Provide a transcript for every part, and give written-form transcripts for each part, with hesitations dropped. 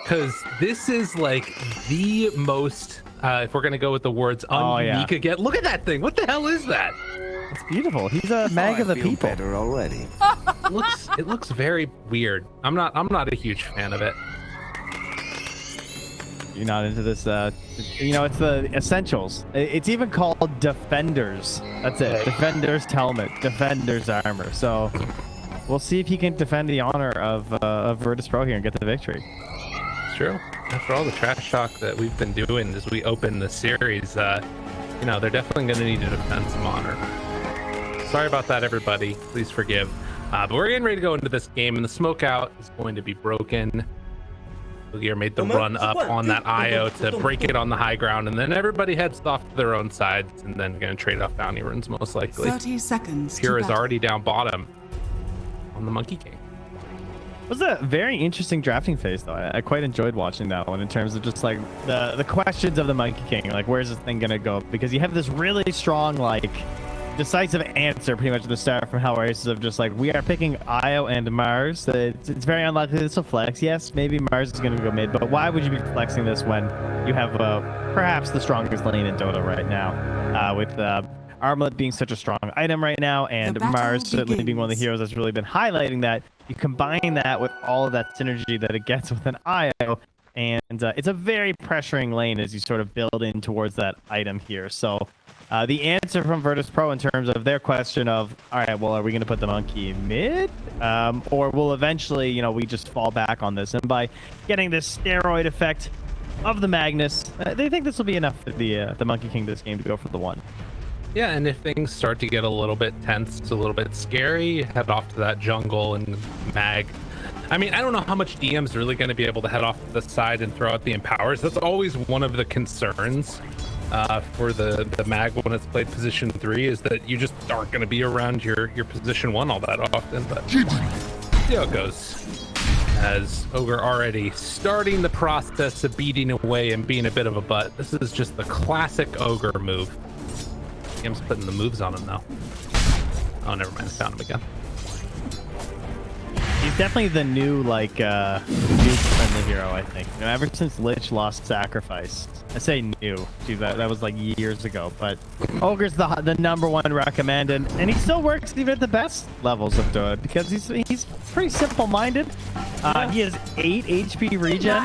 because this is like the most, if we're going to go with the words, unique again. Look at that thing. What the hell is that? It's beautiful. He's a mag of the people. Better already. It looks very weird. I'm not a huge fan of it. You're not into this, it's the essentials. It's even called Defenders. That's it. Defender's helmet, Defender's armor. So we'll see if he can defend the honor of Virtus Pro here and get the victory. It's true. After all the trash talk that we've been doing as we open the series, they're definitely going to need to defend some honor. Sorry about that, everybody. Please forgive. But we're getting ready to go into this game, and the smoke out is going to be broken. Gear made the run up on that IO to break it on the high ground, and then everybody heads off to their own sides, and then going to trade off bounty runes most likely. 30 seconds. Pure is already down bottom on the Monkey King. It was a very interesting drafting phase, though. I quite enjoyed watching that one in terms of just like the questions of the Monkey King, like where's this thing gonna go? Because you have this really strong, like, decisive answer pretty much at the start from Hell Races of just like, we are picking Io and Mars. It's very unlikely this will flex. Yes, maybe Mars is going to go mid, but why would you be flexing this when you have perhaps the strongest lane in Dota right now, with Armlet being such a strong item right now, and Mars certainly being one of the heroes that's really been highlighting that. You combine that with all of that synergy that it gets with an Io, and it's a very pressuring lane as you sort of build in towards that item here. So the answer from Virtus Pro in terms of their question of, all right, well, are we going to put the Monkey mid? Or will eventually, we just fall back on this? And by getting this steroid effect of the Magnus, they think this will be enough for the Monkey King this game to go for the 1. Yeah, and if things start to get a little bit tense, a little bit scary, head off to that jungle and mag. I mean, I don't know how much DM's really going to be able to head off to the side and throw out the empowers. That's always one of the concerns for the mag when it's played position 3, is that you just aren't going to be around your position 1 all that often. But see how it goes, as Ogre already starting the process of beating away and being a bit of a butt. This is just the classic Ogre move. Game's putting the moves on him though. Oh, never mind, I found him again. He's definitely the new, like, new-friendly hero, I think. Ever since Lich lost Sacrifice. I say new. Geez, that was like years ago. But Ogre's the #1 recommend, and he still works even at the best levels of Dota because he's pretty simple-minded. He has 8 HP regen.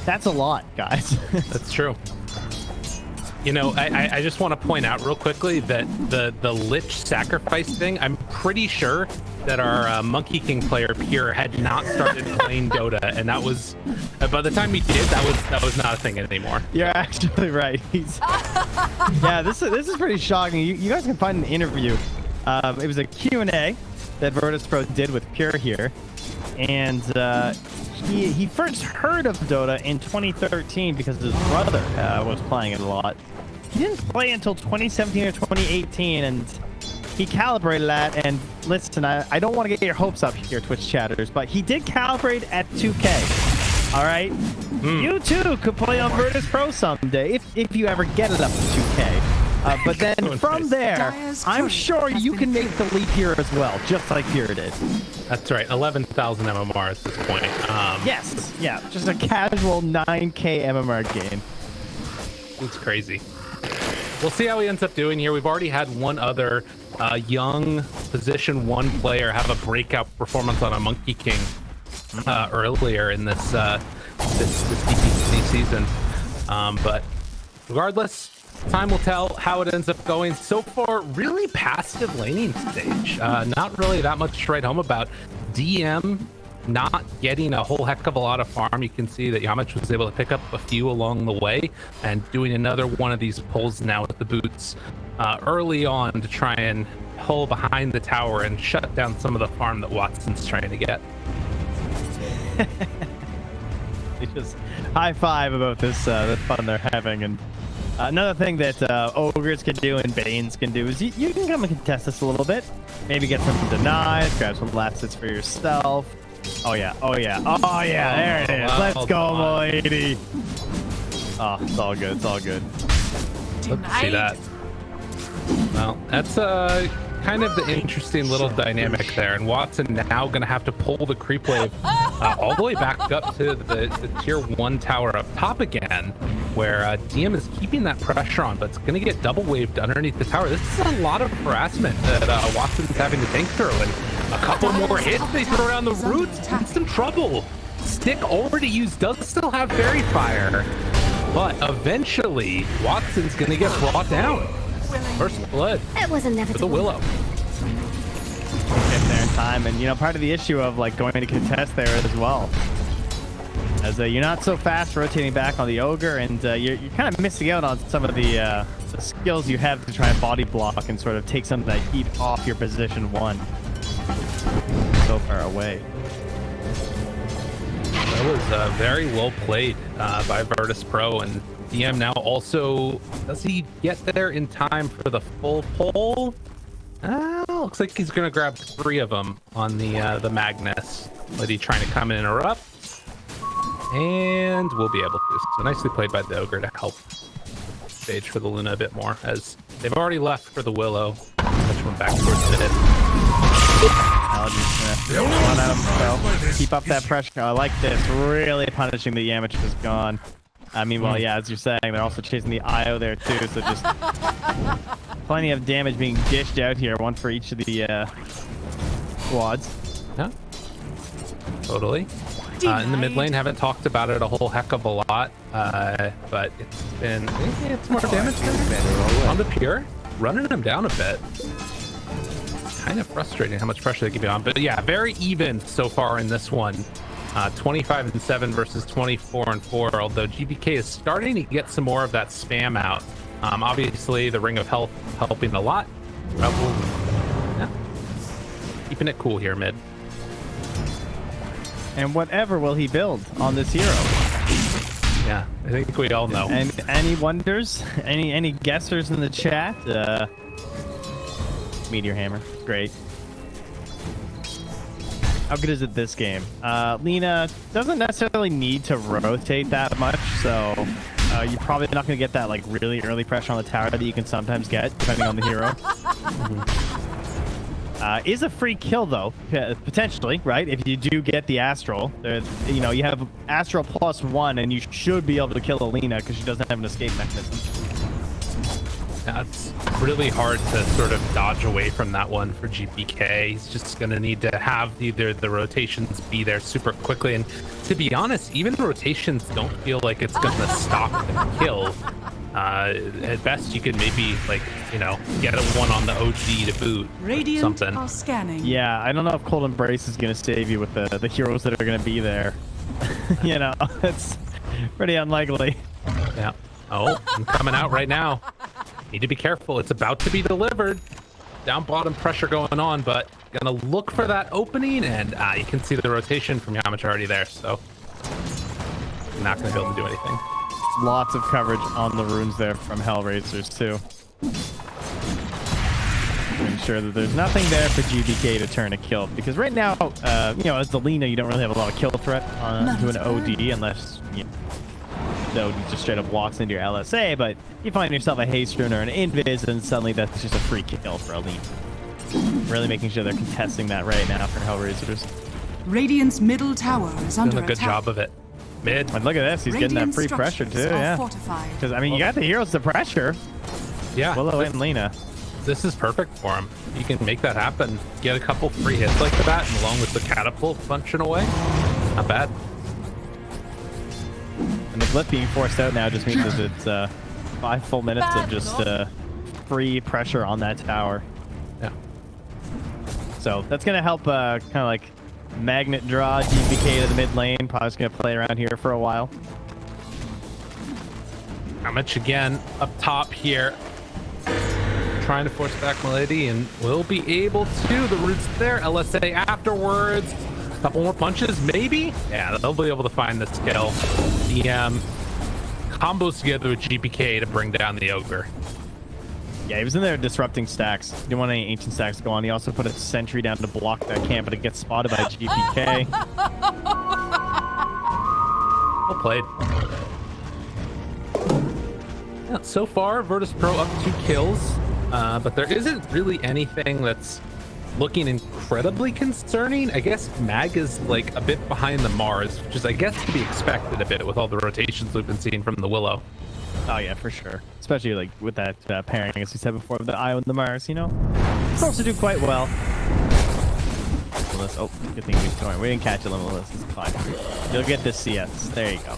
That's a lot, guys. That's true. I just want to point out real quickly that the Lich sacrifice thing, I'm pretty sure that our Monkey King player Pure had not started playing Dota, and that was by the time he did, that was not a thing anymore. You're actually right. Yeah, this is pretty shocking. You guys can find an interview. It was a Q&A that Virtus Pro did with Pure here, and he first heard of Dota in 2013 because his brother was playing it a lot. He didn't play until 2017 or 2018, and he calibrated that. And listen, I don't want to get your hopes up here, Twitch chatters, but he did calibrate at 2K. All right, you too could play on Virtus Pro someday if you ever get it up to 2K. But then from there, I'm sure you can make the leap here as well, just like Pure did. That's right, 11,000 MMR at this point. Yes, yeah, just a casual 9K MMR game. It's crazy. We'll see how he ends up doing here. We've already had one other young position 1 player have a breakout performance on a Monkey King earlier in this DPC season. But regardless, time will tell how it ends up going. So far, really passive laning stage. Not really that much to write home about. DM not getting a whole heck of a lot of farm. You can see that Yamich was able to pick up a few along the way and doing another one of these pulls now with the boots early on to try and pull behind the tower and shut down some of the farm that Watson's trying to get. They just high five about this the fun they're having. And another thing that Ogres can do and Banes can do is you can come and contest this a little bit. Maybe get some denies, grab some last hits for yourself. Oh yeah, oh yeah, oh yeah, there it is. Well, let's go, lady. Oh, it's all good, it's all good. Let's see that. Well, that's kind of the interesting little dynamic there, and Watson now gonna have to pull the creep wave all the way back up to the tier 1 tower up top again, where DM is keeping that pressure on, but it's going to get double waved underneath the tower. This is a lot of harassment that Watson's having to tank through, and a couple more hits they throw around the roots, in some trouble. Stick already used, does still have Fairy Fire, but eventually Watson's going to get brought down. First blood It was inevitable. for the Willow. Get there in time, and you know, part of the issue of like going to contest there as well, as you're not so fast rotating back on the ogre, and you're kind of missing out on some of the skills you have to try and body block and sort of take some of that heat off your position 1 so far away. That was very well played by Virtus Pro, and DM now also, does he get there in time for the full pull? Looks like he's gonna grab 3 of them on the Magnus. Liddy trying to come and interrupt, and we'll be able to. So nicely played by the ogre to help stage for the Luna a bit more, as they've already left for the Willow. Which went back towards mid. I'll just run out of spell. Keep up that pressure. I like this. Really punishing the Yamcha's gone. I mean, well, yeah, as you're saying, they're also chasing the IO there too, so just plenty of damage being dished out here, 1 for each of the squads. Yeah, totally. In the mid lane, haven't talked about it a whole heck of a lot, but it's more damage on the pure, running them down a bit. Kind of frustrating how much pressure they give you on, but yeah, very even so far in this one. 25-7 versus 24-4, although GBK is starting to get some more of that spam out. Obviously the Ring of Health helping a lot. Rebel, yeah, keeping it cool here mid. And whatever will he build on this hero? Yeah, I think we all know. And any wonders? Any guessers in the chat? Meteor Hammer, great. How good is it this game? Lina doesn't necessarily need to rotate that much, so you're probably not going to get that like really early pressure on the tower that you can sometimes get, depending on the hero. Is a free kill though, potentially, right? If you do get the Astral, you know, you have Astral +1, and you should be able to kill Lina because she doesn't have an escape mechanism. That's really hard to sort of dodge away from that one for GPK. He's just going to need to have either the rotations be there super quickly. And to be honest, even rotations don't feel like it's going to stop the kill. At best, you could maybe, like, you know, get a 1 on the OG to boot. Radiant something. are scanning. Yeah, I don't know if Cold Embrace is going to save you with the heroes that are going to be there. You know, it's pretty unlikely. Yeah. Oh, I'm coming out right now. Need to be careful. It's about to be delivered. Down bottom pressure going on, but gonna look for that opening, and you can see the rotation from Yamacha already there, so not gonna be able to do anything. Lots of coverage on the runes there from Hellraisers too. To ensure that there's nothing there for GBK to turn a kill, because right now, you know, as the Lina, you don't really have a lot of kill threat to an OD unless, you know, though just straight up walks into your LSA, but you find yourself a haste rune or an invis, and suddenly that's just a free kill for a Lina. Really making sure they're contesting that right now for Hellraisers. Radiant's middle tower is under Doing a good attack. job of it. Mid. And look at this, he's getting that free pressure too, yeah. Because I mean, you got the heroes to pressure. Yeah. Willow and Lina. This is perfect for him. You can make that happen. Get a couple free hits like that, and along with the catapult punching away. Not bad. And the blip being forced out now just means that it's 5 full minutes of just free pressure on that tower. Yeah. So that's going to help kind of like magnet draw GBK to the mid lane. Probably going to play around here for a while. Damage again up top here. Trying to force back Milady, and will be able to. The root's there. LSA afterwards. Couple more punches, maybe? Yeah, they'll be able to find this kill. DM combos together with GPK to bring down the ogre. Yeah, he was in there disrupting stacks. He didn't want any ancient stacks to go on. He also put a sentry down to block that camp, but it gets spotted by GPK. Well played. Yeah, so far, Virtus Pro up 2 kills, but there isn't really anything that's looking incredible incredibly concerning. I guess Mag is like a bit behind the Mars, which is I guess to be expected a bit with all the rotations we've been seeing from the Willow. Oh yeah, for sure. Especially like with that pairing, as we said before, of the Io and the Mars. You know, supposed to do quite well. Oh, good thing he's going. We didn't catch it, Limitless. It's fine. You'll get this CS. There you go.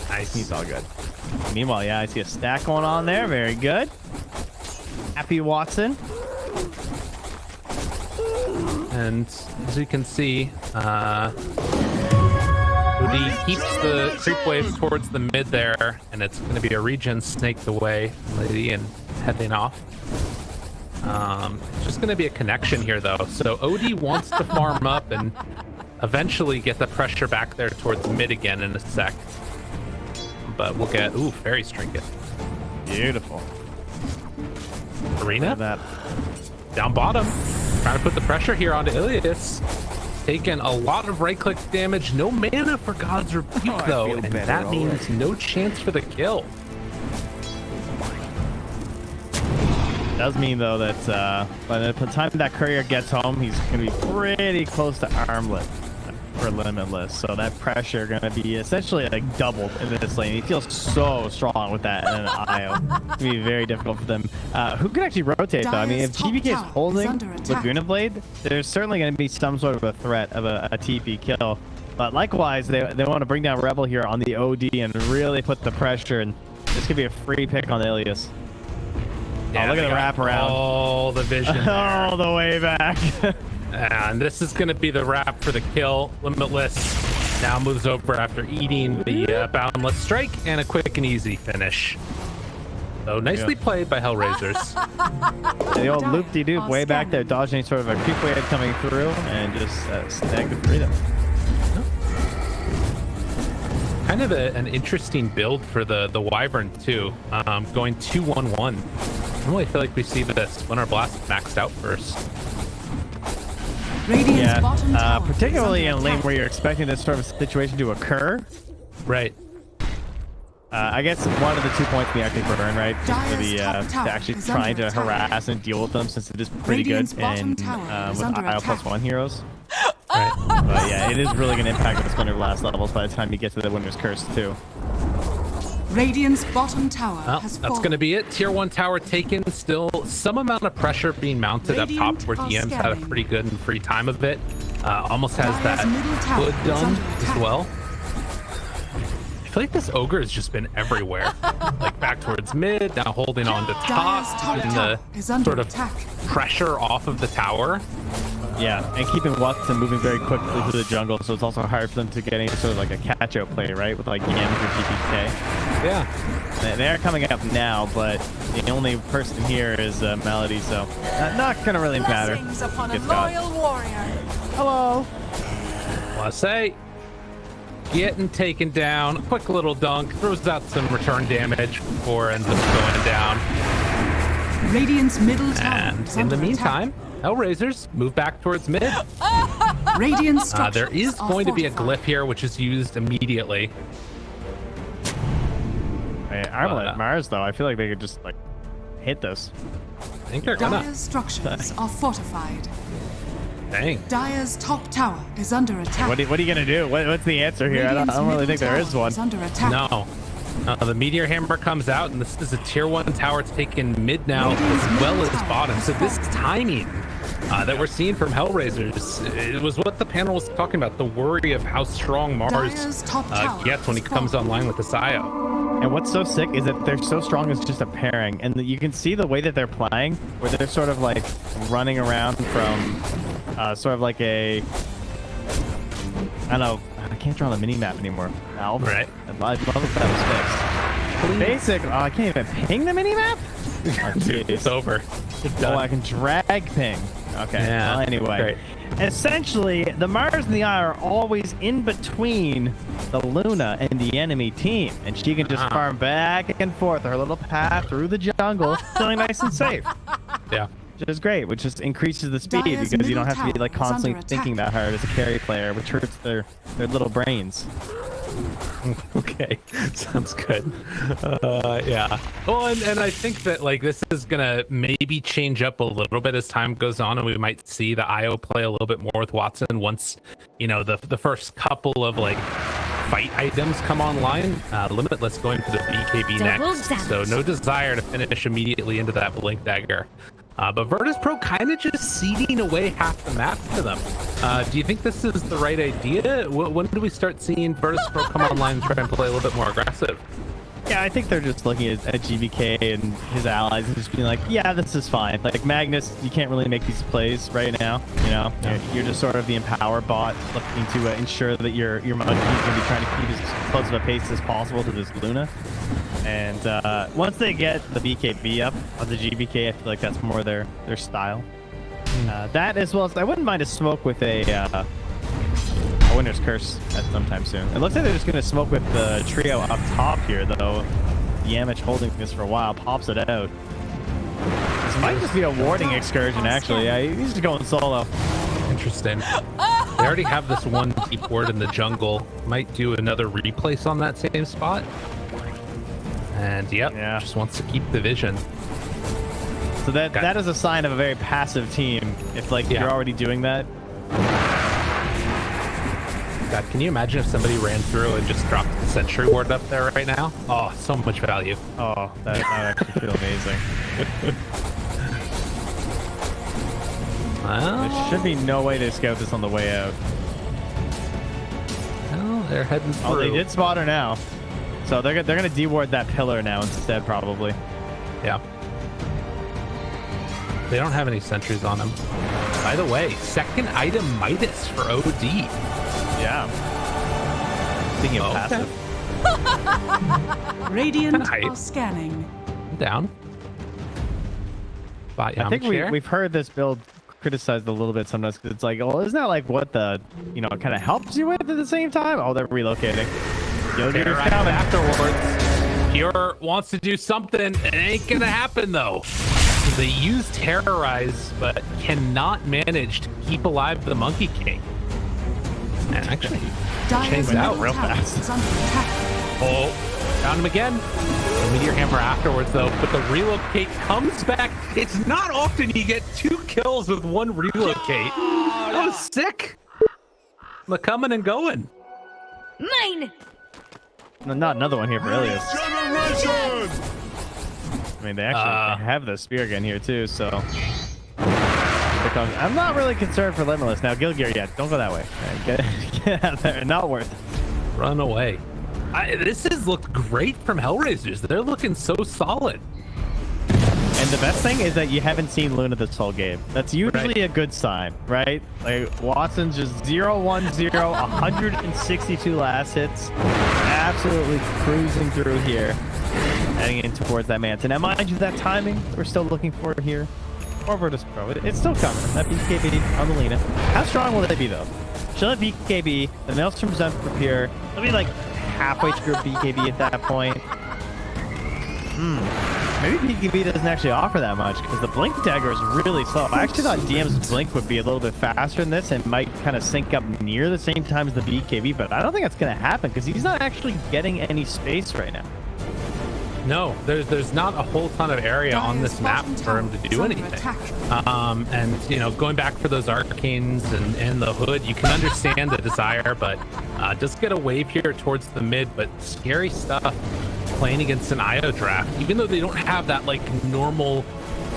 Nice. He's all good. Meanwhile, yeah, I see a stack going on there. Very good. Happy Watson. And as you can see, Odi keeps the creep wave towards the mid there, and it's going to be a regen snaked away, lady, and heading off. It's just going to be a connection here, though. So Odi wants to farm up and eventually get the pressure back there towards mid again in a sec. But we'll get, ooh, Fairy Trinket. Beautiful. Arena That. down bottom, trying to put the pressure here onto Ilias. Taking a lot of right-click damage. No mana for God's Rebuke, though, and that means no chance for the kill. Does mean though that by the time that courier gets home, he's gonna be pretty close to armlet for Limitless. So that pressure gonna be essentially like doubled in this lane. He feels so strong with that and an IO. It's gonna be very difficult for them. Who can actually rotate though? I mean, if GBK is holding Laguna Blade, there's certainly gonna be some sort of a threat of a TP kill. But likewise, they want to bring down Rebel here on the OD and really put the pressure. And this could be a free pick on Ilias. Yeah, oh, look at the wrap around. All the vision all the way back. And this is going to be the wrap for the kill. Limitless now moves over after eating the Boundless Strike and a quick and easy finish. So nicely played by Hellraisers. The old loop-de-doop way back there, dodging sort of a creep wave coming through and just snag the freedom. Kind of an interesting build for the Wyvern too. Going 2-1-1. Normally I feel like we see this when our blast is maxed out first. Yeah, particularly in a lane where you're expecting this sort of situation to occur. Right. I guess one of the 2 points we actually burn, right? Just for the to actually trying to harass and deal with them, since it is pretty good and with IO+1 heroes. Right. But yeah, it is really going to impact this winner last levels by the time you get to the Winner's Curse too. Radiant's bottom tower Well, has that's going to be it. Tier 1 tower taken. Still some amount of pressure being mounted up top where DM's had a pretty good and free time of it. Almost has that hood done as well. I feel like this ogre has just been everywhere. Like back towards mid, now holding on to top, and the sort of pressure off of the tower. Yeah, and keeping Watson moving very quickly through the jungle, so it's also hard for them to get any sort of like a catch-out play, right? With like Yams or GPK. Yeah. They are coming up now, but the only person here is Melody, so not gonna really matter. Upon a loyal warrior. Hello. Want to say, getting taken down. Quick little dunk, throws out some return damage before ends up going down. Radiant's middle tower And in the meantime, Hellraisers move back towards mid. Radiant There is going to be a glyph here, which is used immediately. Hey, Armlet Mars, though, I feel like they could just like hit this. I think they're gonna. Dire's structures are fortified. Dang. Dire's top tower is under attack. What are you gonna do? What's the answer here? I don't really think there is one. Under attack. No. The Meteor Hammer comes out, and this is a tier 1 tower. It's taken mid now as well as bottom. So this timing that we're seeing from Hellraisers, it was what the panel was talking about, the worry of how strong Mars gets when he comes online with the Sio. And what's so sick is that they're so strong as just a pairing, and you can see the way that they're playing, where they're sort of like running around from sort of like a, I don't know, I can't draw the mini map anymore. Valve. Right. I'd love if that was fixed. Basic. Oh, I can't even ping the mini map. Dude, it's over. Oh, I can drag ping. Okay. Yeah. Well, anyway. Great. Essentially, the Mars and the Eye are always in between the Luna and the enemy team, and she can just farm back and forth her little path through the jungle, feeling nice and safe. Yeah. Which is great, which just increases the speed because you don't have to be like constantly thinking that hard as a carry player, which hurts their little brains. Okay, sounds good. Yeah. Well, and I think that like this is gonna maybe change up a little bit as time goes on, and we might see the IO play a little bit more with Watson once the first couple of like fight items come online. Limitless going for the BKB next, so no desire to finish immediately into that Blink Dagger. But Virtus Pro kind of just seeding away half the map to them. Do you think this is the right idea? When do we start seeing Virtus Pro come online and try and play a little bit more aggressive? Yeah, I think they're just looking at GBK and his allies and just being like, yeah, this is fine. Like Magnus, you can't really make these plays right now. You're just sort of the empower bot looking to ensure that your monkey's going to be trying to keep as close of a pace as possible to this Luna. And once they get the BKB up on the GBK, I feel like that's more their style. That as well as I wouldn't mind a smoke with a Winter's Curse at sometime soon. It looks like they're just going to smoke with the trio up top here, though. Yamich holding this for a while, pops it out. This might just be a warding excursion, actually. Yeah, he's just going solo. Interesting. They already have this one deep ward in the jungle. Might do another replace on that same spot. And yeah, just wants to keep the vision. So that is a sign of a very passive team. If you're already doing that. God, can you imagine if somebody ran through and just dropped the sentry ward up there right now? Oh, so much value. Oh, that would actually feel amazing. Well, there should be no way to scout this on the way out. Well, they're heading through. Oh, they did spot her now. So they're gonna deward that pillar now instead, probably. Yeah. They don't have any sentries on them. By the way, second item Midas for OD. Yeah. Speaking of passive. Radiant are scanning. I'm down. I think we've heard this build criticized a little bit sometimes because it's like, well, isn't that like what the kind of helps you with at the same time? Oh, they're relocating. They're right afterwards. Pure wants to do something. It ain't gonna happen though. They use Terrorize, but cannot manage to keep alive the Monkey King. And actually, chased out real fast. Oh, found him again. The Meteor Hammer afterwards, though, but the relocate comes back. It's not often you get 2 kills with 1 relocate. That was sick. They're coming and going. Mine. No, not another one here for Ilias. I mean, they actually have the spear gun here too, so. I'm not really concerned for Limitless. Now, Gilgear, don't go that way. Get out there. Not worth it. Run away. This has looked great from Hellraisers. They're looking so solid. And the best thing is that you haven't seen Luna this whole game. That's usually a good sign, right? Like, Watson's just 0-1-0, 162 last hits. Absolutely cruising through here. Heading in towards that Manta. Now, mind you, that timing we're still looking for here. Or Virtus Pro. It's still coming. That BKB on the Lina. How strong will they be, though? She'll have BKB. The Maelstrom's done for Pure. It'll be like halfway through BKB at that point. Maybe BKB doesn't actually offer that much because the Blink Dagger is really slow. I actually thought DM's Blink would be a little bit faster than this and might kind of sync up near the same time as the BKB, but I don't think that's going to happen because he's not actually getting any space right now. No, there's not a whole ton of area on this map for him to do anything. And going back for those arcanes and the hood, you can understand the desire, but just get a wave here towards the mid. But scary stuff playing against an IO draft, even though they don't have that like normal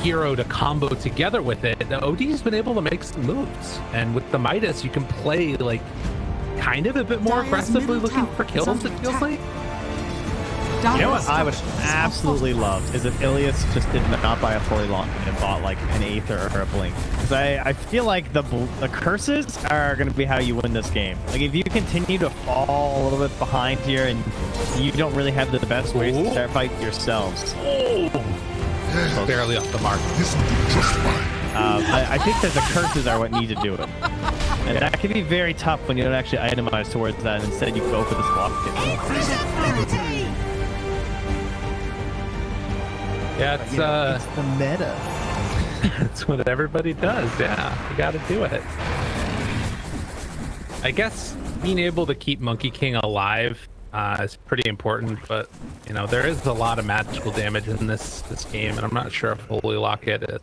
hero to combo together with it. The OD's been able to make some moves, and with the Midas, you can play like kind of a bit more aggressively looking for kills. It feels like. You know what I would absolutely love is if Ilias just did not buy a fully long and bought like an Aether or a Blink. Because I feel like the curses are going to be how you win this game. Like if you continue to fall a little bit behind here and you don't really have the best ways to start fight yourselves. Barely off the mark. I think that the curses are what need to do it. And that can be very tough when you don't actually itemize towards that and instead you go for this block kick. Yeah, it's the meta. It's what everybody does. Yeah, you got to do it. I guess being able to keep Monkey King alive is pretty important, but you know there is a lot of magical damage in this game, and I'm not sure if Holy Lock it.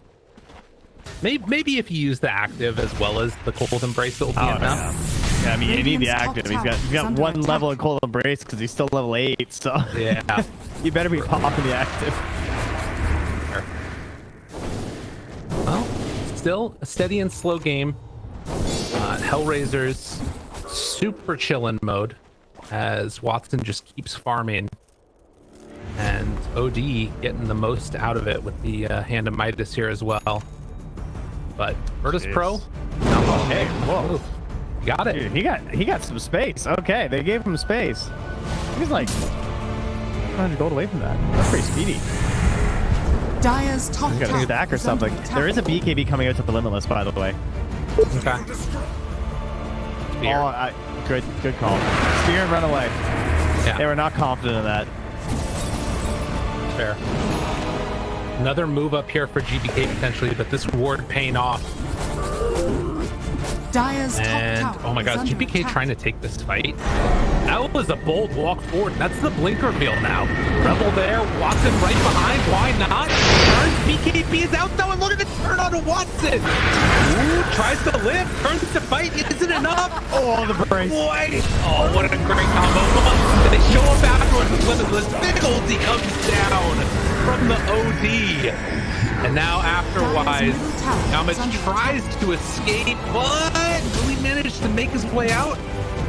Maybe if you use the active as well as the Cold Embrace, it'll be enough. Yeah, I mean, you need the active. He's got one level of Cold Embrace because he's still level 8, so yeah, you better be popping the active. Well, still a steady and slow game. Hellraiser's super chillin' mode as Watson just keeps farming, and OD getting the most out of it with the Hand of Midas here as well. But Virtus Pro, okay, whoa, got it. Dude, he got some space. Okay, they gave him space. He's like 100 gold away from that. That's pretty speedy. Dire's top He's got a stack or something. There is a BKB coming out to the Limitless, by the way. Okay. Spear. Oh, good call. Spear and run away. Yeah. They were not confident in that. Fair. Another move up here for GBK potentially, but this ward paying off. Dire's And top tower oh my gosh, is under GBK attack. trying to take this fight. That was a bold walk forward. That's the blink reveal now. Rebel there, Watson right behind. Why not? Turns, BKB is out though, and look at the turn on to Watson. Ooh, tries to live, turns to fight. Isn't enough. Oh, the brace. Boy. Oh, what a great combo. They show him afterwards with Limitless. Big ulti comes down from the OD. And now afterwise, Yamich tries to escape, but will he manage to make his way out?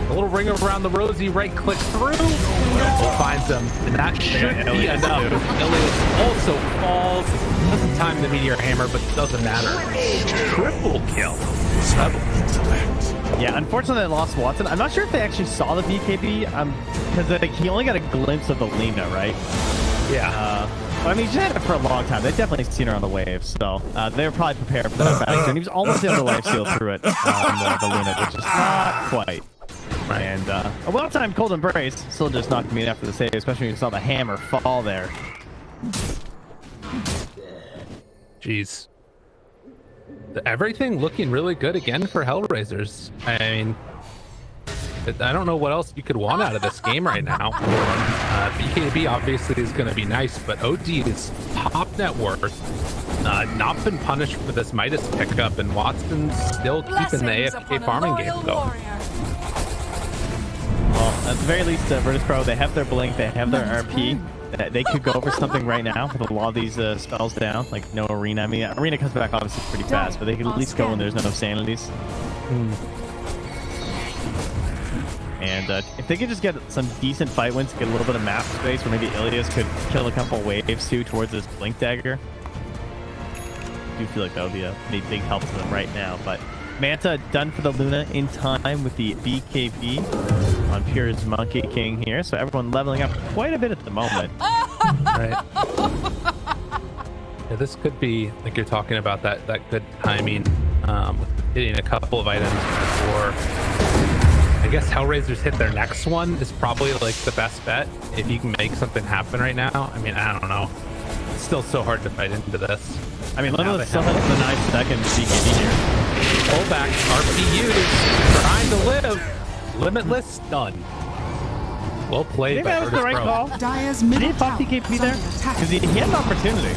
A little ring around the rosy, right click through. Rebel finds him, and that should be enough. Ilias also falls. Doesn't time the Meteor Hammer, but it doesn't matter. Triple kill. Yeah, unfortunately they lost Watson. I'm not sure if they actually saw the BKB, because he only got a glimpse of the Lina, right? Yeah. But I mean, she's had it for a long time. They've definitely seen her on the wave, so they were probably prepared for that back. And he was almost able to life steal through it on the Lina, but just not quite. Right. And a well-timed Cold Embrace still just knocked me after the save, especially when you saw the hammer fall there. Jeez. Everything looking really good again for Hellraisers. I mean, I don't know what else you could want out of this game right now. BKB obviously is going to be nice, but OD is top net worth. Not been punished for this Midas pickup, and Watson's still keeping the AFK farming game going. Well, at the very least, Virtus Pro, they have their Blink, they have their RP. They could go for something right now with a lot of these spells down, like no Arena. I mean, Arena comes back obviously pretty fast, but they could at least go when there's no Sanities. And if they could just get some decent fight wins, get a little bit of map space, where maybe Ilias could kill a couple waves too towards this Blink Dagger. I do feel like that would be a big help to them right now. But Manta done for the Luna in time with the BKB on Pure's Monkey King here. So everyone leveling up quite a bit at the moment. Right. Yeah, this could be, like you're talking about, that good timing with hitting a couple of items before. I guess Hellraisers hit their next one is probably like the best bet if you can make something happen right now. I mean, I don't know. It's still so hard to fight into this. I mean, Limitless still has the 9-second BKB here. Pullback, RPUs, trying to live. Limitless, done. Well played. Maybe that was the right call. Dire's Did middle he pop tower BKB is there? under attack. Because he had an opportunity.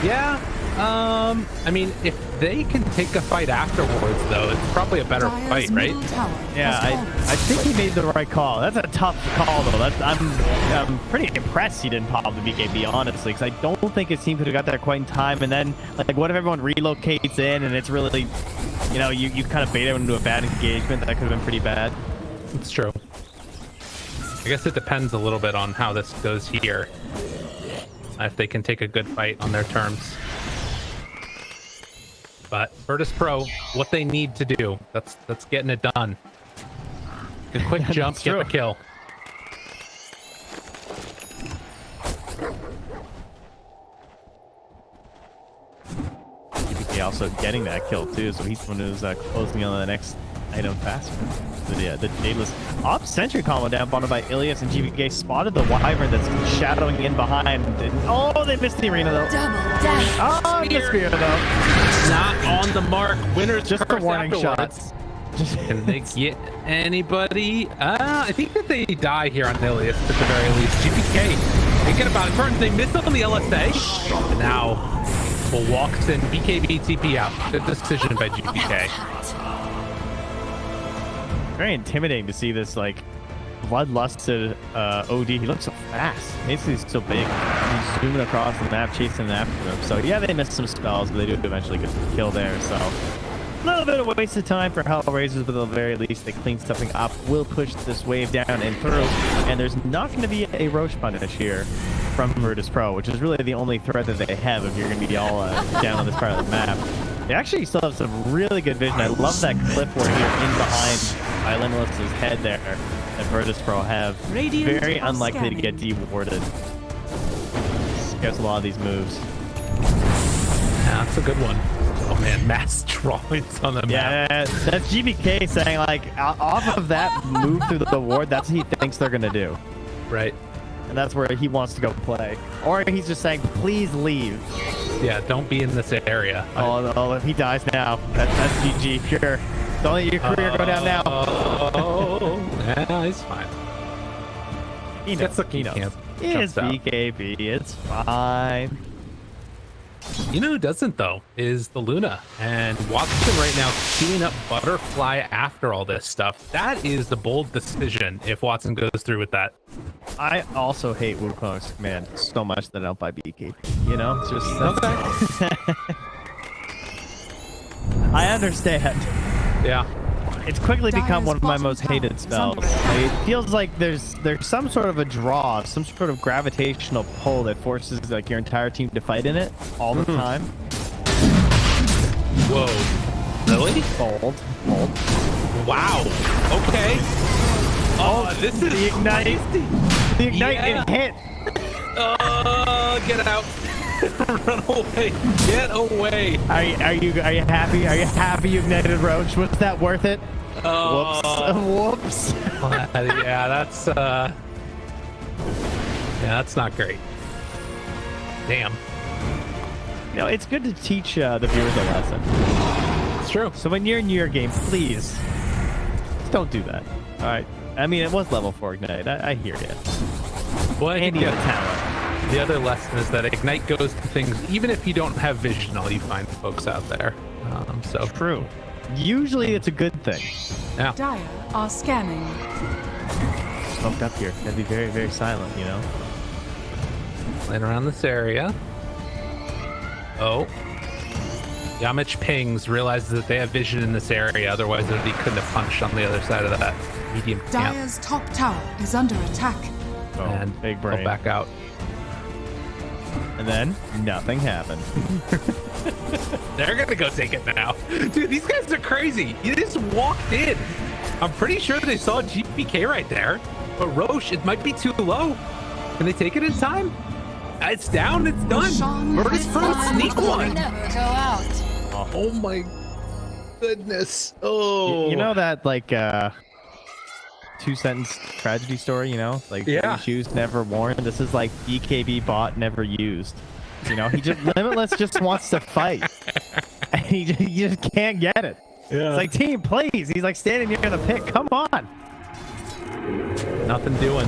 Yeah. I mean, if they can take a fight afterwards, though, it's probably a better Dire's fight, right? middle tower Yeah, has I think he made the right call. That's a tough call, though. I'm pretty impressed he didn't pop the BKB, honestly, because I don't think his team could have got there quite in time. And then, like, what if everyone relocates in and it's really, you know, you kind of bait everyone into a bad engagement? That could have been pretty bad. It's true. I guess it depends a little bit on how this goes here. If they can take a good fight on their terms. But Virtus Pro, what they need to do, that's getting it done. A quick jump, get the kill. He also getting that kill too, so he's the one who's closing on the next item faster. So yeah, the Daedalus off sentry combo down bottom by Ilias, and GBK spotted the Wyvern that's shadowing in behind. And, oh, they missed the arena though. Double dash. Oh, the spear though. Not on the mark. Winners Just a first warning shot. afterwards. Can they get anybody? I think that they die here on Nilius at the very least. GPK thinking about it. Turns, they miss on the LSA. And now walks in. BKB TP out. Good decision by GPK. Very intimidating to see this like bloodlusted OD. He looks so fast. Basically, he's so big. He's zooming across the map, chasing after them. So yeah, they missed some spells, but they do eventually get the kill there. So a little bit of a waste of time for Hellraisers, but at the very least, they clean something up. Will push this wave down and through, and there's not going to be a Roche punish here from Virtus Pro, which is really the only threat that they have if you're going to be all down on this part of the map. They actually still have some really good vision. I love that clip where you're in behind Limitless's head there that Virtus Pro have. Radiant Very are unlikely to scanning. get dewarded. Gets a lot of these moves. Yeah, that's a good one. Oh man, mass drawings on the map. Yeah, that's GBK saying like off of that move through the ward, that's what he thinks they're gonna do, Right. and that's where he wants to go play. Or he's just saying, please leave. Yeah, don't be in this area. Oh, if he dies now, that's GG pure. Don't let your career go down now. Oh, yeah, he's fine. He knows. Gets the He knows. camp, It's jumps out. BKB. It's fine. You know who doesn't though is the Luna, and Watson right now queuing up Butterfly after all this stuff. That is the bold decision if Watson goes through with that. I also hate Wukong's command so much that I don't buy BKB. You know, it's just Okay. I understand. Yeah. It's quickly become Dyer's one of my bottom most tower hated is spells. under attack. It feels like there's some sort of a draw, some sort of gravitational pull that forces like your entire team to fight in it all the time. Whoa. Really? Bold. Wow. Okay. Oh, this is The ignite. The ignite Yeah. and hit. Oh, get out. Run away. Get away. Are you happy? Are you happy you ignited Roach? Was that worth it? Oh. Whoops. Yeah, that's not great. Damn. You know, it's good to teach the viewers a lesson. It's true. So when you're in your game, please don't do that. All right. I mean, it was level 4 Ignite. I hear you. Well, I think And you got talent. the other lesson is that Ignite goes to things, even if you don't have visional, you find folks out there. So True. Usually it's a good thing. yeah. Dire are scanning. Smoked up here. Gotta be very, very silent, you know? Playing around this area. Oh. Yamich pings, realizes that they have vision in this area, otherwise he couldn't have punched on the other side of that medium camp. Dire's top tower is under attack. Oh, And big go brain. back out. And then nothing happened. They're gonna go take it now. Dude, these guys are crazy. You just walked in. I'm pretty sure they saw GPK right there. But Roche, it might be too low. Can they take it in time? It's down, it's done. Roshan Virtus has Pro found sneak the one. Never go out. Oh my goodness. Oh. You know that, like, two-sentence tragedy story, you know? Like, Yeah. shoes never worn. This is like BKB bot never used. You know, he just, Limitless just wants to fight. And he just can't get it. Yeah. It's like, team, please. He's like standing near the pit. Come on. Nothing doing.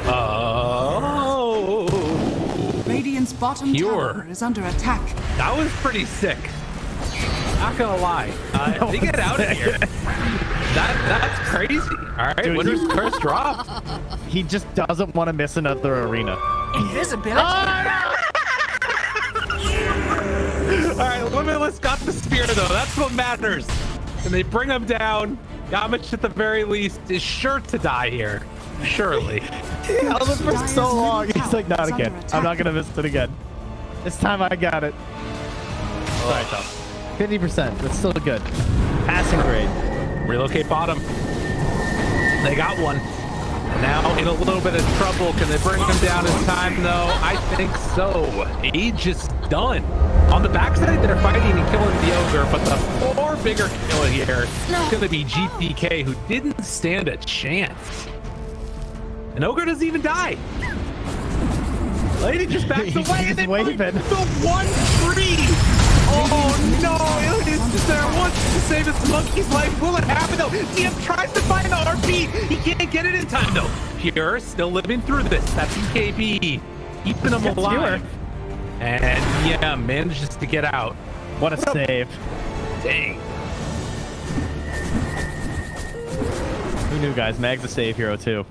Oh. Radiant's bottom Pure. tower is under attack. That was pretty sick. Not gonna lie. They get out of here. That's crazy. All right, Dude, winner's first drop. He just doesn't want to miss another arena. Invisibility. All right, Limitless got the spear though. That's what matters. And they bring him down. Yamich at the very least is sure to die here. Surely. He held it for Dire's so long. middle He's like, tower not is again. under I'm not attack. gonna miss it again. This time I got it. Sorry, Tom. 50%. That's still good. Passing grade. Relocate bottom. They got one. Now in a little bit of trouble. Can they bring him down in time though? I think so. Age is done. On the backside, they're fighting and killing the ogre, but the far bigger killer here is going to be GPK, who didn't stand a chance. And ogre doesn't even die. Lady just backs He's away just and they waving. fight the 1-3. Oh no! Ilias is there once to save his monkey's life. Will it happen though? DM tries to find the RP. He can't get it in time though. Pure still living through this. That's EKB keeping him alive. And yeah, manages to get out. What a save. Dang. Who knew, guys? Mag's a save hero too.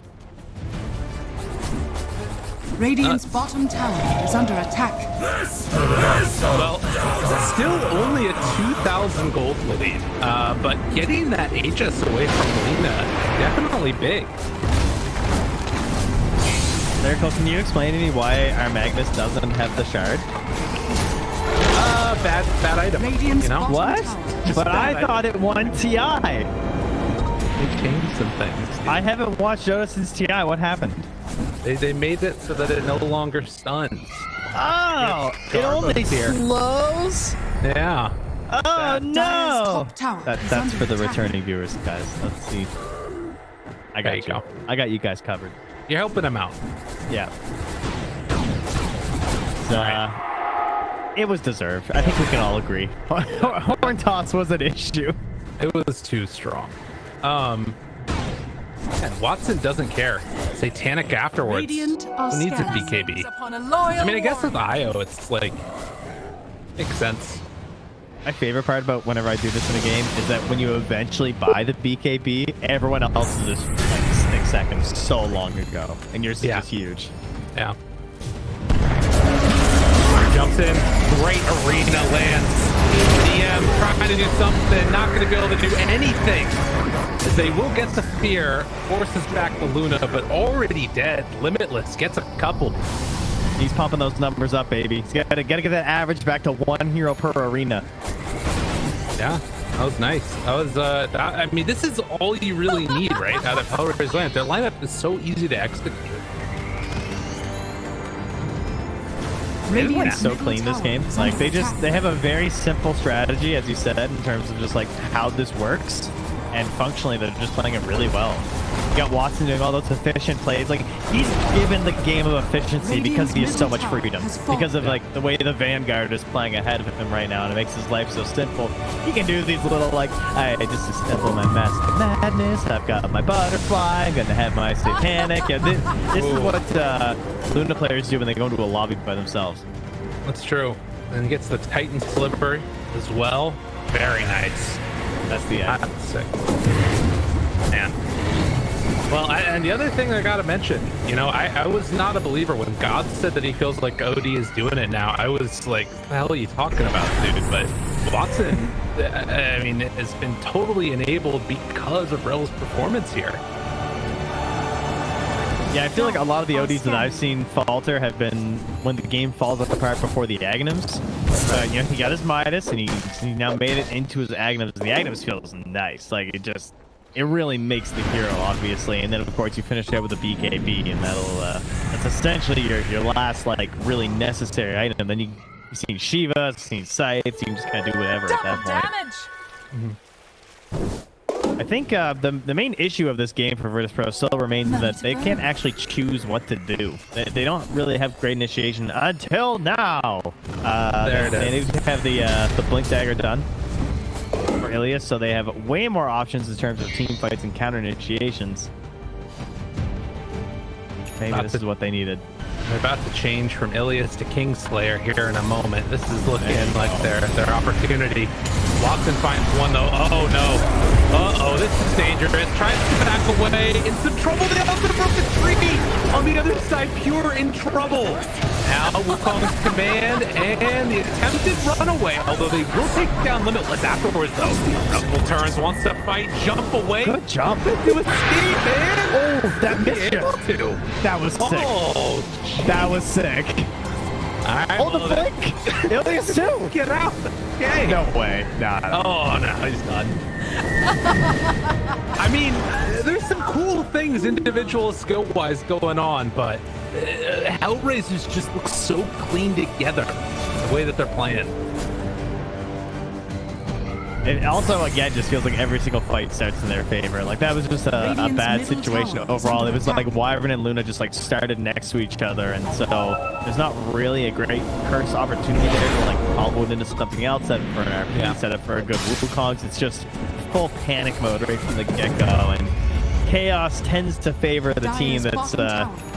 Radiant's bottom tower is under attack. Well, still only a 2,000 gold lead, but getting that HS away from Lina, definitely big. Lyrical, can you explain to me why our Magnus doesn't have the shard? Bad item. Radiant's You know bottom What? tower. But I thought it won TI. They changed some things. I haven't watched Dota since TI. What happened? They made it so that it no longer stuns. Oh, it Garbo's only here. slows? Yeah. Oh, Dire's no. top tower is That's under for the attack. returning viewers, guys. Let's see. I There got you you. go. I got you guys covered. You're helping him out. Yeah. It was deserved. I think we can all agree. Horn toss was an issue. It was too strong. And Watson doesn't care. Satanic afterwards. Radiant are Who needs a scattered BKB? upon a loyal I mean, I guess with warrior. IO, it's like makes sense. My favorite part about whenever I do this in a game is that when you eventually buy the BKB, everyone else is just like 6 seconds so long ago, and yours is Yeah. just huge. Yeah. Jumps in, great arena lands. DM trying to do something, not going to be able to do anything. As they will get the fear, forces back the Luna, but already dead. Limitless gets a couple. He's pumping those numbers up, baby. He's gotta get that average back to 1 hero per arena. Yeah, that was nice. That was, I mean, this is all you really need, right? Out of Hellraiser's lineup. Their lineup is so easy to execute. Radiant's So middle clean this tower game. is Like under they attack. have a very simple strategy, as you said, in terms of just like how this works, and functionally they're just playing it really well. You got Watson doing all those efficient plays. Like he's given the game of efficiency because he has so much freedom. Because of like the way the Vanguard is playing ahead of him right now, and it makes his life so simple. He can do these little like, I just assemble my mask of madness. I've got my butterfly. I'm gonna have my satanic. And this is what Luna players do when they go into a lobby by themselves. That's true. And he gets the Titan Sliver as well. Very nice. That's the end. That's sick. Man. Well, and the other thing I gotta mention, you know, I was not a believer when God said that he feels like OD is doing it now. I was like, what the hell are you talking about, dude? But Watson, I mean, has been totally enabled because of Rel's performance here. Yeah, I feel like a lot of the ODs that I've seen falter have been when the game falls apart before the Agnums. You know, he got his Midas and he now made it into his Agnums, and the Agnums feels nice. Like it really makes the hero, obviously. And then of course you finish it with a BKB, and that's essentially your last like really necessary item. Then you've seen Shiva, you've seen Scythe, you can just kind of do whatever at that point. I think the main issue of this game for Virtus Pro still remains that they can't actually choose what to do. They don't really have great initiation until now. There it They is. need to have the Blink Dagger done for Ilias, so they have way more options in terms of team fights and counter initiations. Maybe this is what they needed. They're about to change from Ilias to Kingslayer here in a moment. This is looking like their opportunity. Watson finds one though. Oh no. Uh-oh, this is dangerous. Tries to back away. In some trouble. They also broke the tree. On the other side, Pure in trouble. Now Wukong's command and the attempted runaway. Although they will take down Limitless afterwards though. Couple turns, wants to fight, jump away. Good jump. To escape, man. Oh, that missed Able you. to. That was sick. Oh, That was sick. all right, Oh, the well, then- blink! Ilias too! Get out! Okay. No way. Nah. Oh no, he's done. I mean, there's some cool things individual skill-wise going on, but Hellraisers just look so clean together the way that they're playing. It also, again, just feels like every single fight starts in their favor. Like, that was just a Radiant's bad middle situation tower is overall. under It was like attack. Wyvern and Luna just, like, started next to each other. And so there's not really a great curse opportunity there to, like, combo it into something else, set up for an RP, set up for a good Wukongs. It's just full panic mode right from the get-go. And chaos tends to favor the team that's,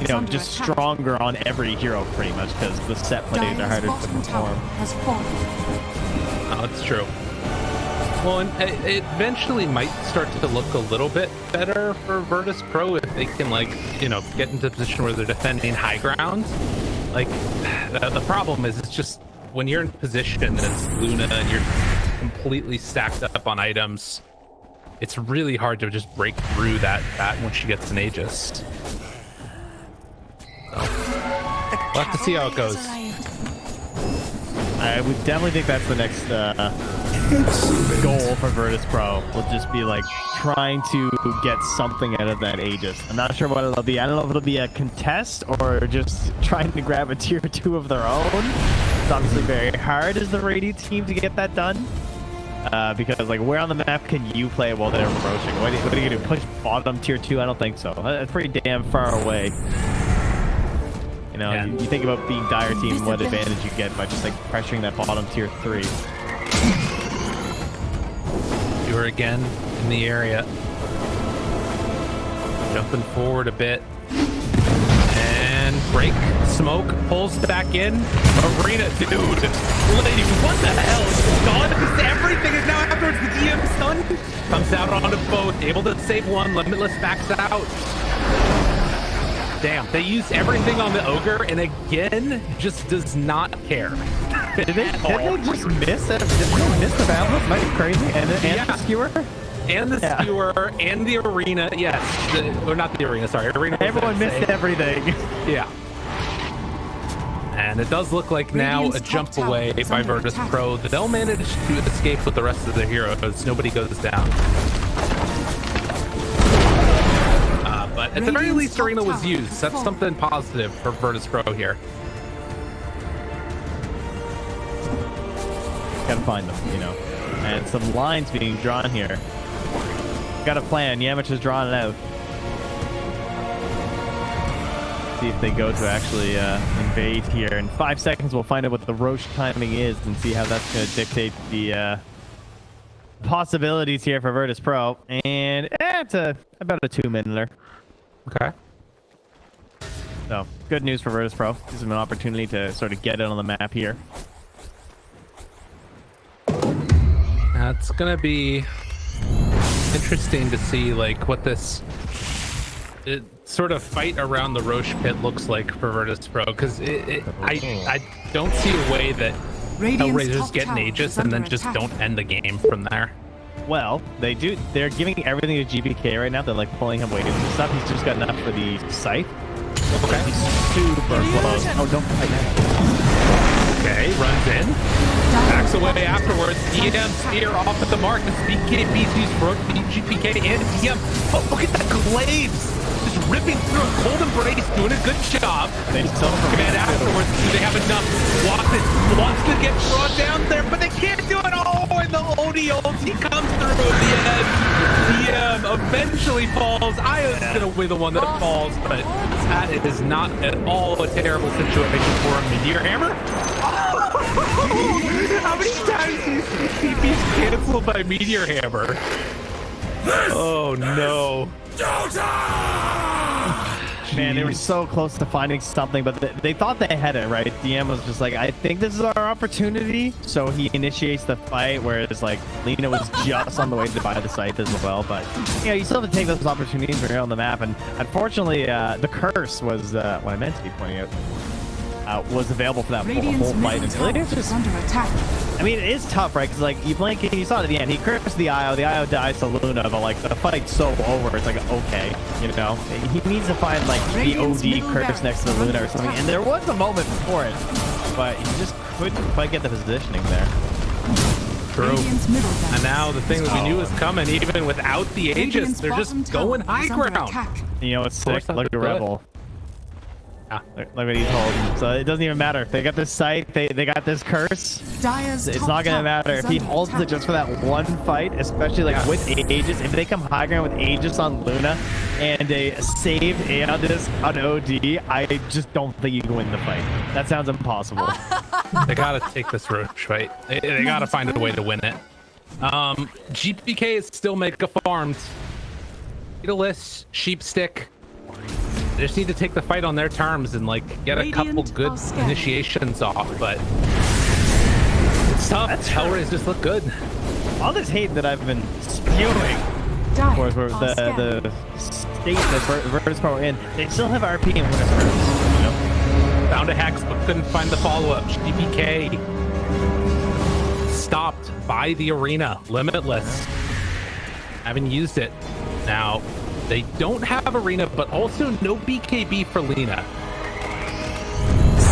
you know, just stronger on every hero pretty much because the set plays are Dire's harder to bottom tower perform. has fallen. Oh, it's true. Well, and it eventually might start to look a little bit better for Virtus Pro if they can, like, you know, get into a position where they're defending high ground. Like, the problem is, it's just when you're in position as Luna and you're completely stacked up on items, it's really hard to just break through that when she gets an Aegis. So, we'll have to see how it goes. I would definitely think that's the next goal for Virtus Pro. Will just be like trying to get something out of that Aegis. I'm not sure what it'll be. I don't know if it'll be a contest or just trying to grab a tier 2 of their own. It's obviously very hard as the Radiant team to get that done. Because like where on the map can you play while they're approaching? What are you gonna do? Push bottom tier 2? I don't think so. That's pretty damn far away. You know, you think about being dire team, what advantage you get by just like pressuring that bottom tier 3. You're again in the area. Jumping forward a bit. And break. Smoke pulls back in. Arena, dude. Lady, what the hell? It's gone. Everything is now afterwards. The DM stun comes out onto both. Able to save one. Limitless backs out. Damn, they used everything on the ogre and again just does not care. Did they just miss it? Did they miss the battle? Might be crazy. And the skewer? And the skewer and the arena, yes. Or not the arena, sorry. Arena. Everyone missed everything. Yeah. And it does look like now a jump away by Virtus Pro. They'll manage to escape with the rest of their heroes. Nobody goes down. But at the very least, Arena was used. That's something positive for Virtus Pro here. Gotta find them, you know. And some lines being drawn here. Got a plan. Yamich has drawn it out. See if they go to actually invade here. In 5 seconds, we'll find out what the Roche timing is and see how that's going to dictate the possibilities here for Virtus Pro. And it's about a 2-minuter. Okay. So, good news for Virtus Pro. Gives them an opportunity to sort of get it on the map here. That's going to be interesting to see, like, what this sort of fight around the Roche pit looks like for Virtus Pro, because I don't see a way that Hellraisers get an Aegis and then just don't end the game from there. Well, they do. They're giving everything to GBK right now. They're like pulling him waiting for stuff. He's just got enough for the scythe. Okay. He's super close. Oh, don't fight that. Okay, runs in. Backs away afterwards. DM spear off at the mark. The BKB's used for GPK and DM. Oh, look at that glaives! Just ripping through a cold embrace, doing a good job. They still command afterwards. Do they have enough? Watson wants to get brought down there, but they can't do it. Oh, and the Odie ulti comes through at the end. DM eventually falls. Io's gonna be the one that falls, but that is not at all a terrible situation for a Meteor Hammer. How many times do you see TP's canceled by Meteor Hammer? Oh no. Man, they were so close to finding something, but they thought they had it, right? DM was just like, I think this is our opportunity. So he initiates the fight, whereas like Lina was just on the way to buy the scythe as well. But you know, you still have to take those opportunities when you're on the map. And unfortunately, the curse was what I meant to be pointing out. Was available for that whole fight. And it's just under attack. I mean, it is tough, right? Because like you blink and you saw it at the end. He cursed the IO dies to Luna, but like the fight's so over. It's like okay, you know. He needs to find like the OD curse next to the Luna or something. And there was a moment for it, but he just couldn't quite get the positioning there. True. And now the thing that we knew was coming, even without the Aegis, they're just going high ground. You know, it's sick. Look at Rebel. Look what he's holding. So it doesn't even matter. They got this sight. They got this curse. Dyer's It's top not gonna tower matter is if he under holds attack. it just for that one fight, especially like with Aegis. If they come high ground with Aegis on Luna and a saved Aeondis on OD, I just don't think you can win the fight. That sounds impossible. They gotta take this Roche fight. They gotta find a way to win it. GPK is still mega farmed. Beetleless, Sheepstick. They just need to take the fight on their terms and like get a couple Radiant good are scared. initiations off, but it's tough. Hellraise just look good. All this hate that I've been spewing Dire towards where are the scared. state that Virtus Pro are in, they still have RP and Winner's Curse. You know? Found a hex, but couldn't find the follow-up. GPK stopped by the arena. Limitless. Haven't used it. Now, they don't have arena, but also no BKB for Lina.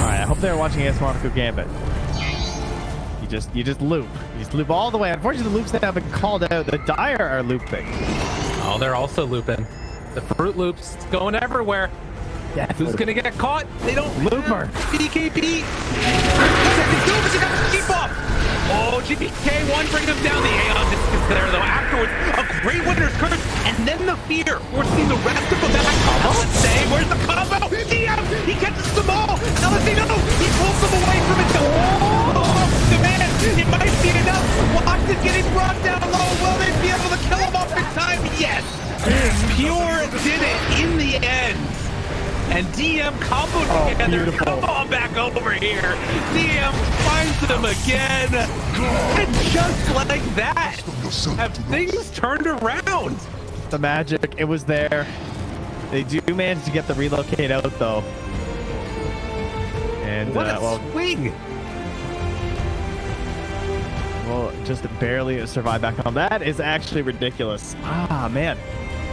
Alright, I hope they're watching AS Monaco Gambit. You just loop. You just loop all the way. Unfortunately, the loops that have been called out, the Dire are looping. Oh, they're also looping. The Fruit Loops it's going everywhere. Yeah, Who's gonna get caught? They don't Looper. BKB. 30 seconds, no, but you got to keep up. Oh, GPK1 bring him down. The Aeon is there though. Afterwards, a great Winner's Curse, and then the fear forcing the rest of them back. Let's say, where's the combo? DM, he catches them all. Now let's see, no, he pulls them away from it. Oh, the man, it might be enough. Watson getting brought down low. Will they be able to kill him off in time? Yes. Pure did it in the end. And DM comboed together. Beautiful. Come on back over here. DM finds them again. And just like that, have things turned around. The magic, it was there. They do manage to get the relocate out though. And What a well, swing. just barely survive back home. That is actually ridiculous. Ah, man.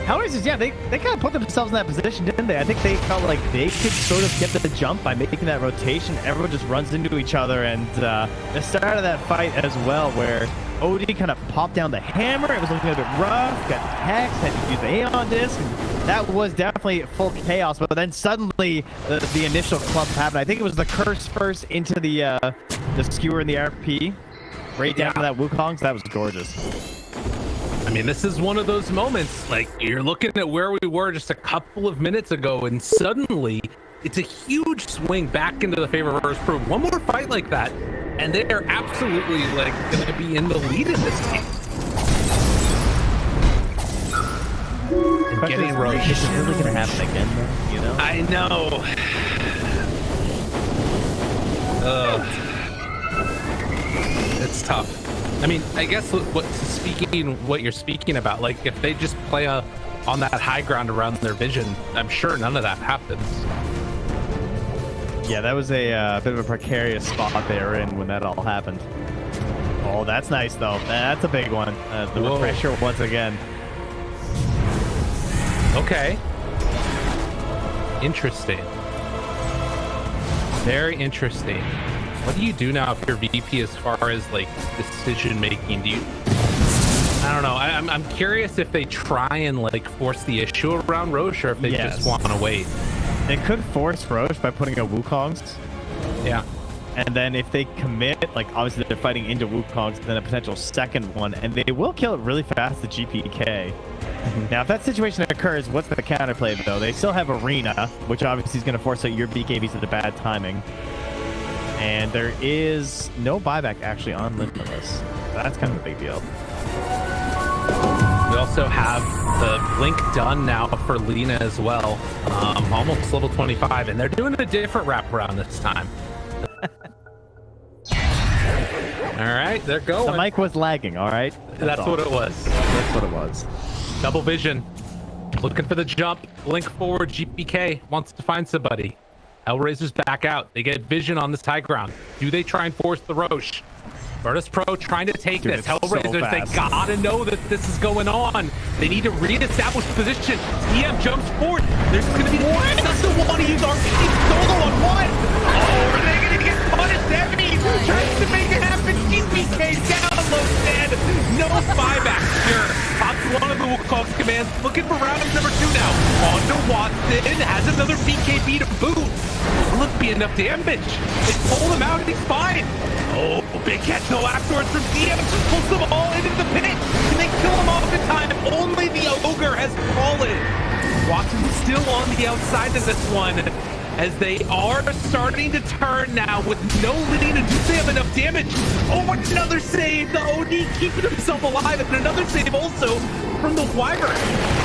Hellraisers, yeah, they kind of put themselves in that position, didn't they? I think they felt like they could sort of get the jump by making that rotation. Everyone just runs into each other, and the start of that fight as well, where OD kind of popped down the hammer. It was looking a bit rough. Got Hex, had to use the Aeon disc. And that was definitely full chaos, but then suddenly the initial clump happened. I think it was the curse first into the skewer and the RP, right down to that Wukong. So that was gorgeous. I mean, this is one of those moments, like, you're looking at where we were just a couple of minutes ago, and suddenly it's a huge swing back into the favor of Virtus Pro. One more fight like that, and they are absolutely, like, going to be in the lead in this game. And getting Roche. Is it really going to happen again, though? You know? I know. It's tough. I mean, I guess what you're speaking about, like if they just play on that high ground around their vision, I'm sure none of that happens. Yeah, that was a bit of a precarious spot they were in when that all happened. Oh, that's nice though. That's a big one. The Whoa. pressure once again. Okay. Interesting. Very interesting. What do you do now if you're VP as far as like decision making? Do you? I don't know. I'm curious if they try and like force the issue around Roche, or if they just want to wait. They could force Roche by putting a Wukong's. Yeah. And then if they commit, like obviously they're fighting into Wukong's, then a potential second one, and they will kill it really fast, the GPK. Now, if that situation occurs, what's the counterplay though? They still have Arena, which obviously is going to force out your BKBs at the bad timing. And there is no buyback actually on Limitless. That's kind of a big deal. We also have the blink done now for Lina as well. Almost level 25, and they're doing a different wraparound this time. All right, they're going. The mic was lagging, all right? That's what it was. That's what it was. Double vision. Looking for the jump. Blink forward. GPK wants to find somebody. Hellraiser's back out. They get vision on this high ground. Do they try and force the Roche? Virtus Pro trying to take this. Hellraisers, they gotta know that this is going on. They need to re-establish position. TM jumps forward. There's gonna be one. Doesn't want to use RPG solo on one. Oh, are they gonna get punished? Heavy tries to make it happen. GPK down almost dead. No buyback. Sure. Pops one of the Wukong's commands. Looking for round number 2 now. On to Watson. Has another BKB to boot. Will it be enough damage? They pull him out and he's fine. Oh, big catch though afterwards from DM. Just pulls them all into the pit. Can they kill him off in time? Only the ogre has fallen. Watson's still on the outside of this one, as they are starting to turn now with no Lina. Do they have enough damage? Oh, another save. The OD keeping himself alive, and another save also from the Wyvern.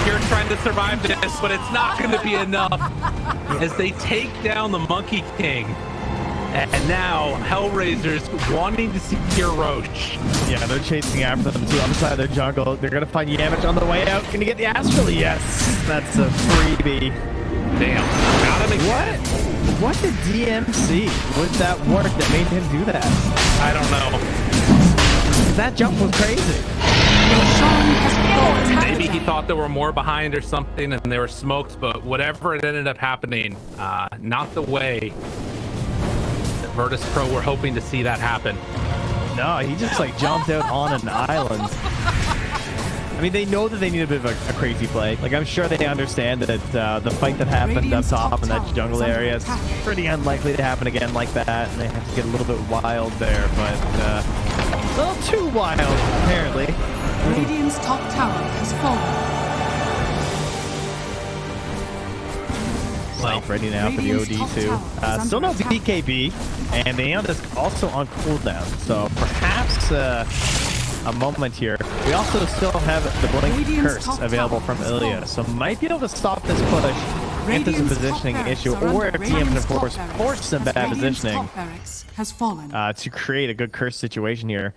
Here trying to survive this, but it's not going to be enough as they take down the Monkey King. And now Hellraisers wanting to secure Roche. Yeah, they're chasing after them too. On the side of their jungle, they're gonna find Yamich on the way out. Gonna get the Astral. Yes, that's a freebie. Damn, got him again. What did DM see with that work that made him do that? I don't know. That jump was crazy. Maybe he thought there were more behind or something, and there were smokes. But whatever it ended up happening, not the way Virtus Pro were hoping to see that happen. No, he just like jumped out on an island. I mean, they know that they need a bit of a crazy play. Like, I'm sure they understand that the fight that happened up top in that jungle area is pretty unlikely to happen again like that, and they have to get a little bit wild there, but a little too wild, apparently. Radiant's top tower has fallen. Well, ready now for the OD too. Still no BKB, and the Aeon is also on cooldown, so perhaps a moment here. We also still have the Blink Curse available from Ilya, so might be able to stop this push if there's a positioning issue, or if TM can, of course, force some bad positioning to create a good curse situation here.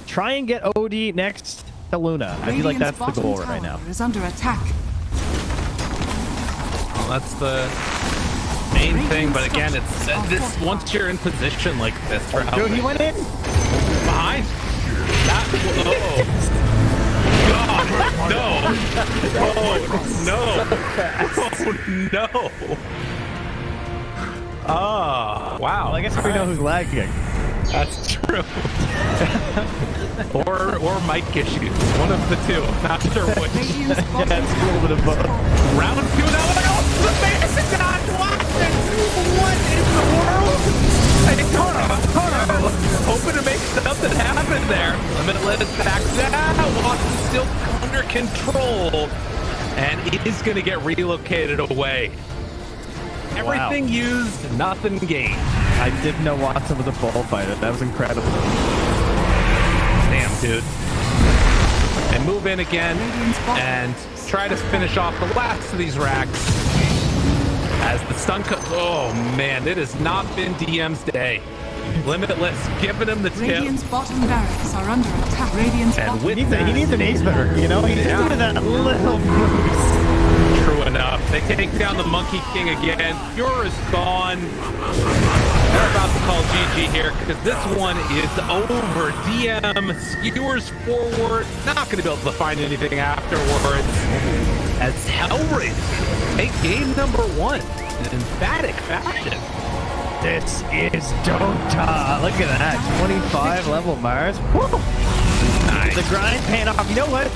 Try and get OD next to Luna. I feel like that's the goal right now. Is under attack. Well, that's the main thing, but again, it's this once you're in position like this. Dude, he went in behind. That, oh God, no! Oh no! Oh wow! Well, I guess we know who's lagging. That's true. or mic issues. One of the two. Not sure which. Yeah, it's a little bit of both. Round 2 now. The basic not Watson. What in the world? Hey, Toro. Hoping to make something happen there. Limitless backs out. Watson's still under control. And it is going to get relocated away. Everything used, nothing gained. I didn't know Watson was a bullfighter. That was incredible. Damn, dude. And move in again and try to finish off the last of these racks. As the stun oh man, it has not been DM's day. Limitless giving him the tip. Radiant's bottom barracks are under attack. Radiant's and with he needs an ace better, you know? He needs that little boost. True enough. They take down the Monkey King again. Pure is gone. They're about to call GG here because this one is over. DM skewers forward. Not going to be able to find anything afterwards. As Hellraisers take game number 1 in emphatic fashion. This is Dota. Look at that. 25 level Mars. Woo. Nice. The grind paying off. You know what?